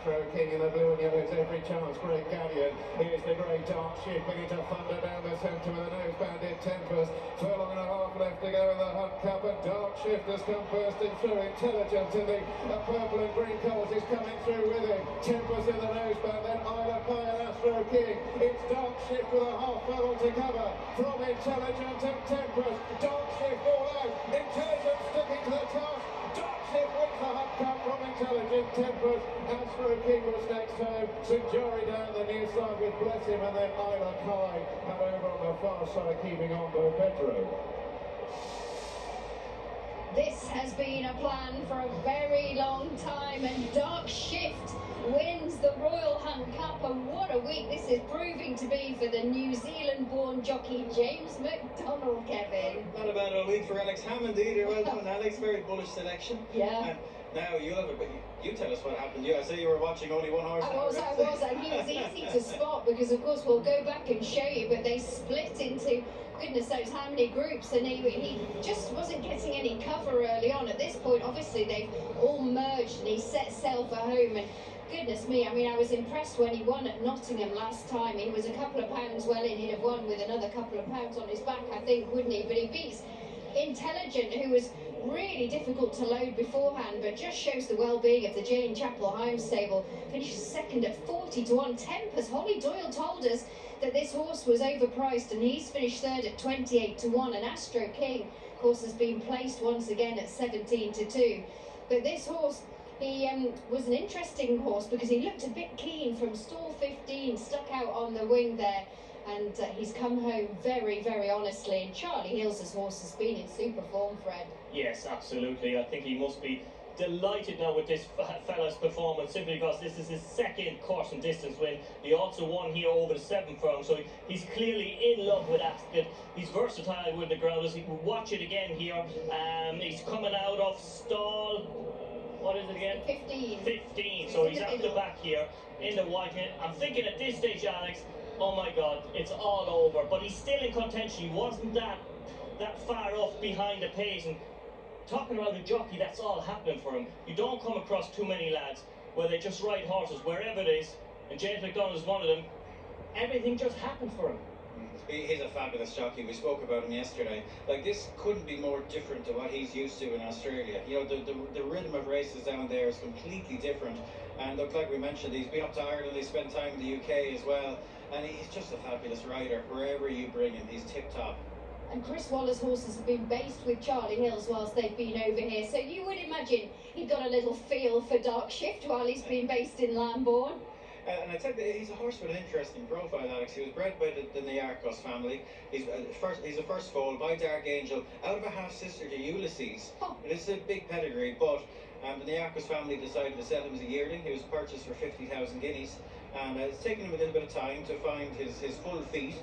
Astro King in the blue and yellow's every chance. Great Galleon. Here's the great Dark Shift beginning to thunder down the centre with a nose banded Tempest. Furlong and a half left to go in the Hunt Cup, and Dark Shift has come bursting through. Intelligent in the purple and green colours is coming through with him. Tempest in the noseband, then Isla Pie and Astro King. It's Dark Shift with a half furlong to cover from Intelligent and Tempest. Dark Shift all out. Intelligent sticking to the task. Dark Shift wins the Hunt Cup from Intelligent. Tempest. Astro King was next home. St Jory down the near side with Bless Him, and then Isla Pie and over on the far side keeping on by Pedro. This has been a plan for a very long time, and Dark Shift wins the Royal Hunt Cup, and what a week this is proving to be for the New Zealand-born jockey James McDonald, Kevin. Not a bad old week for Alex Hammond either. Well done, Alex. Very bullish selection. Yeah. And now you'll have it, but you tell us what happened. I say you were watching only one horse. I was, and he was easy to spot because, of course, we'll go back and show you, but they split into goodness knows how many groups, and he just wasn't getting any cover early on. At this point, obviously, they've all merged, and he set sail for home, and goodness me, I mean, I was impressed when he won at Nottingham last time. He was a couple of pounds well in. He'd have won with another couple of pounds on his back, I think, wouldn't he? But he beats Intelligent, who was really difficult to load beforehand, but just shows the well-being of the Jane Chapel Home stable. Finishes second at 40 to 1. Tempest, Holly Doyle told us that this horse was overpriced, and he's finished third at 28 to 1. And Astro King, of course, has been placed once again at 17 to 2. But this horse, he was an interesting horse because he looked a bit keen from stall 15, stuck out on the wing there, and he's come home very, very honestly. And Charlie Hill's horse has been in super form, Fred. Yes, absolutely. I think he must be delighted now with this fella's performance, simply because this is his second course and distance win. He also won here over the 7 furlong, so he's clearly in love with Ascot. He's versatile with the grounders. He can watch it again here. He's coming out of stall, what is it again? 15. 15, so he's out the back here in the white. I'm thinking at this stage, Alex, oh my God, it's all over. But he's still in contention. He wasn't that far off behind the pace. And talking about a jockey, that's all happening for him. You don't come across too many lads where they just ride horses wherever it is, and James McDonald is one of them. Everything just happened for him. He's a fabulous jockey. We spoke about him yesterday. Like, this couldn't be more different to what he's used to in Australia. You know, the rhythm of races down there is completely different. And look, like we mentioned, he's been up to Ireland, he's spent time in the UK as well. And he's just a fabulous rider. Wherever you bring him, he's tip-top. And Chris Waller's horses have been based with Charlie Hill's whilst they've been over here. So you would imagine he got a little feel for Dark Shift while he's been based in Lambourne. And I tell you, he's a horse with an interesting profile, Alex. He was bred by the Niarchos family. He's a first foal by Dark Angel, out of a half-sister to Ulysses. Oh. It's a big pedigree, but the Niarchos family decided to sell him as a yearling. He was purchased for 50,000 guineas. And it's taken him a little bit of time to find his full feet.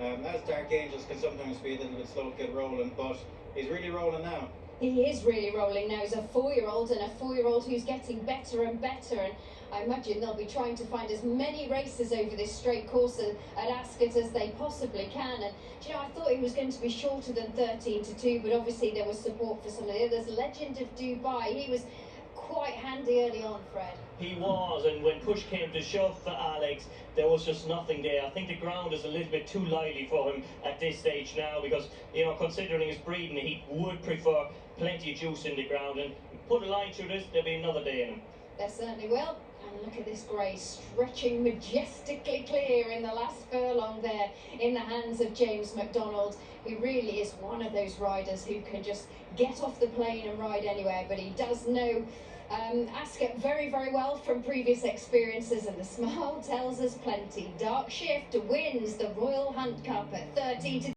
As Dark Angels can sometimes be a little bit slow to get rolling, but he's really rolling now. He is really rolling now. He's a 4-year-old, and a 4-year-old who's getting better and better. And I imagine they'll be trying to find as many races over this straight course at Ascot as they possibly can. And you know, I thought he was going to be shorter than 13 to 2, but obviously there was support for some of the others. Legend of Dubai, he was quite handy early on, Fred. He was, and when push came to shove for Alex, there was just nothing there. I think the ground is a little bit too lively for him at this stage now, because, you know, considering his breeding, he would prefer plenty of juice in the ground. And put a line through this, there'll be another day in him. There certainly will. And look at this grey stretching majestically clear in the last furlong there in the hands of James McDonald. He really is one of those riders who can just get off the plane and ride anywhere, but he does know Ascot very, very well from previous experiences, and the smile tells us plenty. Dark Shift wins the Royal Hunt Cup at 13 to